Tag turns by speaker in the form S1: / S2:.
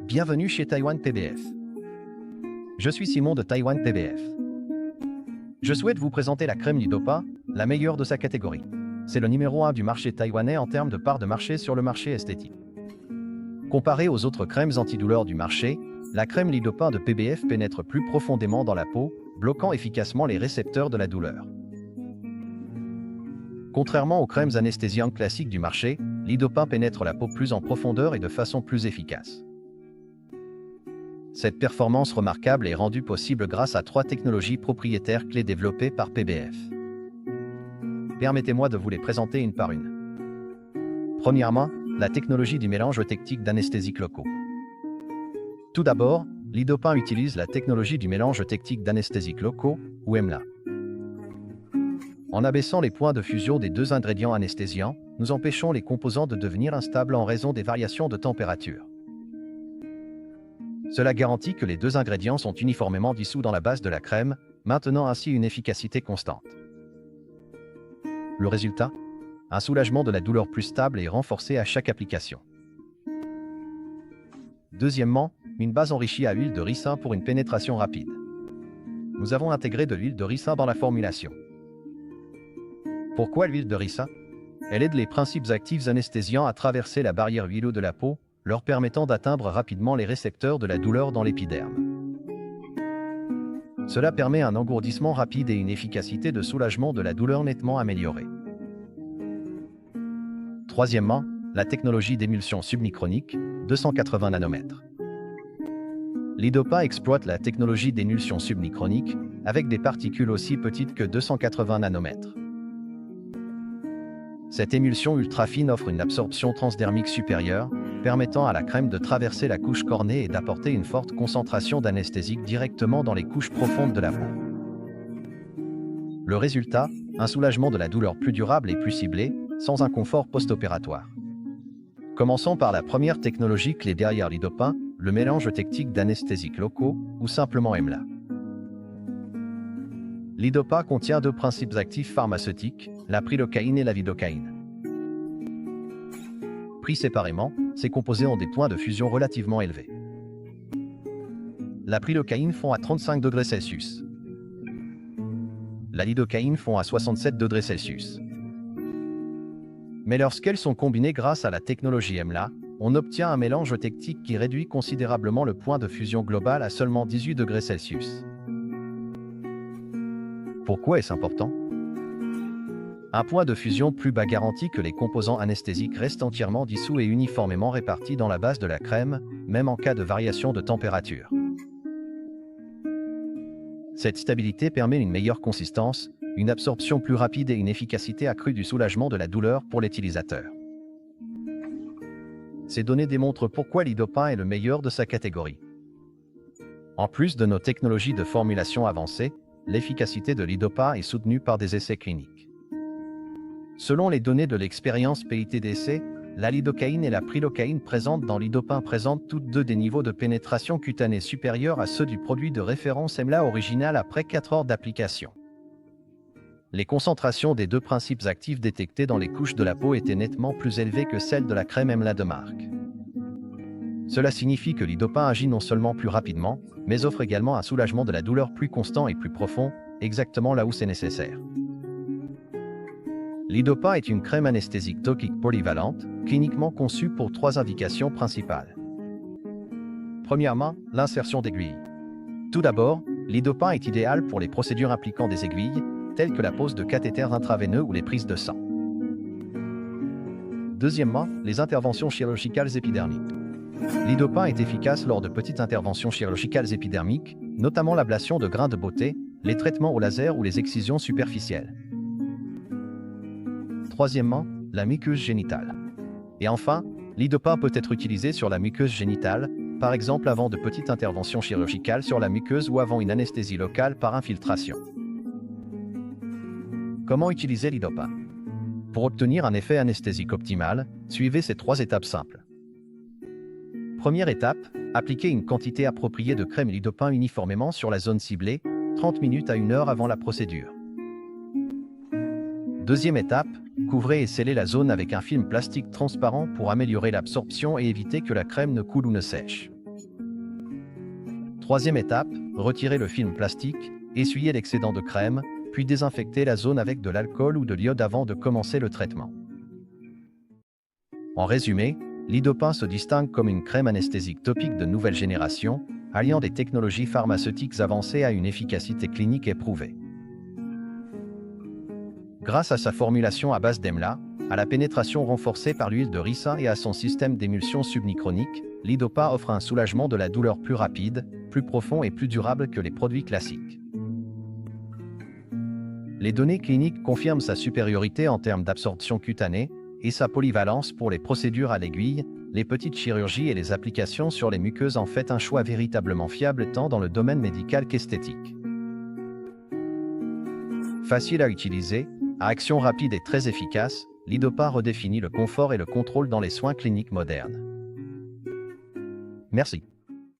S1: Bienvenue chez Taïwan PBF. Je suis Simon de Taïwan PBF. Je souhaite vous présenter la crème Lidopa, la meilleure de sa catégorie. C'est le numéro 1 du marché taïwanais en termes de part de marché sur le marché esthétique. Comparée aux autres crèmes antidouleurs du marché, la crème Lidopa de PBF pénètre plus profondément dans la peau, bloquant efficacement les récepteurs de la douleur. Contrairement aux crèmes anesthésiantes classiques du marché, Lidopa pénètre la peau plus en profondeur et de façon plus efficace. Cette performance remarquable est rendue possible grâce à 3 technologies propriétaires clés développées par PBF. Permettez-moi de vous les présenter une par une. Premièrement, la technologie du mélange eutectique d'anesthésiques locaux. Tout d'abord, Lidopa utilise la technologie du mélange eutectique d'anesthésiques locaux, ou EMLA. En abaissant les points de fusion des 2 ingrédients anesthésiants, nous empêchons les composants de devenir instables en raison des variations de température. Cela garantit que les 2 ingrédients sont uniformément dissous dans la base de la crème, maintenant ainsi une efficacité constante. Le résultat ? Un soulagement de la douleur plus stable et renforcé à chaque application. Deuxièmement, une base enrichie à huile de ricin pour une pénétration rapide. Nous avons intégré de l'huile de ricin dans la formulation. Pourquoi l'huile de ricin ? Elle aide les principes actifs anesthésiants à traverser la barrière huileuse de la peau, leur permettant d'atteindre rapidement les récepteurs de la douleur dans l'épiderme. Cela permet un engourdissement rapide et une efficacité de soulagement de la douleur nettement améliorée. Troisièmement, la technologie d'émulsion submicronique, 280 nanomètres. Lidopa exploite la technologie d'émulsion submicronique avec des particules aussi petites que 280 nanomètres. Cette émulsion ultra-fine offre une absorption transdermique supérieure, permettant à la crème de traverser la couche cornée et d'apporter une forte concentration d'anesthésique directement dans les couches profondes de la peau. Le résultat, un soulagement de la douleur plus durable et plus ciblé, sans inconfort post-opératoire. Commençons par la première technologie clé derrière Lidopa, le mélange eutectique d'anesthésiques locaux, ou simplement EMLA. Lidopa contient 2 principes actifs pharmaceutiques, la prilocaïne et la lidocaïne. Pris séparément, ces composés ont des points de fusion relativement élevés. La prilocaïne fond à 35 degrés Celsius. La lidocaïne fond à 67 degrés Celsius. Mais lorsqu'elles sont combinées grâce à la technologie EMLA, on obtient un mélange eutectique qui réduit considérablement le point de fusion global à seulement 18 degrés Celsius. Pourquoi est-ce important ? Un point de fusion plus bas garantit que les composants anesthésiques restent entièrement dissous et uniformément répartis dans la base de la crème, même en cas de variation de température. Cette stabilité permet une meilleure consistance, une absorption plus rapide et une efficacité accrue du soulagement de la douleur pour l'utilisateur. Ces données démontrent pourquoi Lidopa est le meilleur de sa catégorie. En plus de nos technologies de formulation avancées, l'efficacité de Lidopa est soutenue par des essais cliniques. Selon les données de l'expérience PIT-DC, la lidocaïne et la prilocaïne présentes dans Lidopa présentent toutes 2 des niveaux de pénétration cutanée supérieurs à ceux du produit de référence EMLA original après 4 heures d'application. Les concentrations des 2 principes actifs détectés dans les couches de la peau étaient nettement plus élevées que celles de la crème EMLA de marque. Cela signifie que Lidopa agit non seulement plus rapidement, mais offre également un soulagement de la douleur plus constant et plus profond, exactement là où c'est nécessaire. Lidopa est une crème anesthésique topique polyvalente, cliniquement conçue pour 3 indications principales. Premièrement, l'insertion d'aiguilles. Tout d'abord, Lidopa est idéal pour les procédures impliquant des aiguilles, telles que la pose de cathéters intraveineux ou les prises de sang. Deuxièmement, les interventions chirurgicales épidermiques. Lidopa est efficace lors de petites interventions chirurgicales épidermiques, notamment l'ablation de grains de beauté, les traitements au laser ou les excisions superficielles. Troisièmement, la muqueuse génitale. Et enfin, Lidopa peut être utilisé sur la muqueuse génitale, par exemple avant de petites interventions chirurgicales sur la muqueuse ou avant une anesthésie locale par infiltration. Comment utiliser Lidopa ? Pour obtenir un effet anesthésique optimal, suivez ces 3 étapes simples. Première étape, appliquez une quantité appropriée de crème Lidopa uniformément sur la zone ciblée, 30 minutes à 1 heure avant la procédure. Deuxième étape, couvrez et scellez la zone avec un film plastique transparent pour améliorer l'absorption et éviter que la crème ne coule ou ne sèche. Troisième étape, retirer le film plastique, essuyer l'excédent de crème, puis désinfecter la zone avec de l'alcool ou de l'iode avant de commencer le traitement. En résumé, l'Idopa se distingue comme une crème anesthésique topique de nouvelle génération, alliant des technologies pharmaceutiques avancées à une efficacité clinique éprouvée. Grâce à sa formulation à base d'EMLA, à la pénétration renforcée par l'huile de ricin et à son système d'émulsion submicronique, l'Idopa offre un soulagement de la douleur plus rapide, plus profond et plus durable que les produits classiques. Les données cliniques confirment sa supériorité en termes d'absorption cutanée et sa polyvalence pour les procédures à l'aiguille, les petites chirurgies et les applications sur les muqueuses en fait un choix véritablement fiable tant dans le domaine médical qu'esthétique. Facile à utiliser, à action rapide et très efficace, l'Idopa redéfinit le confort et le contrôle dans les soins cliniques modernes. Merci.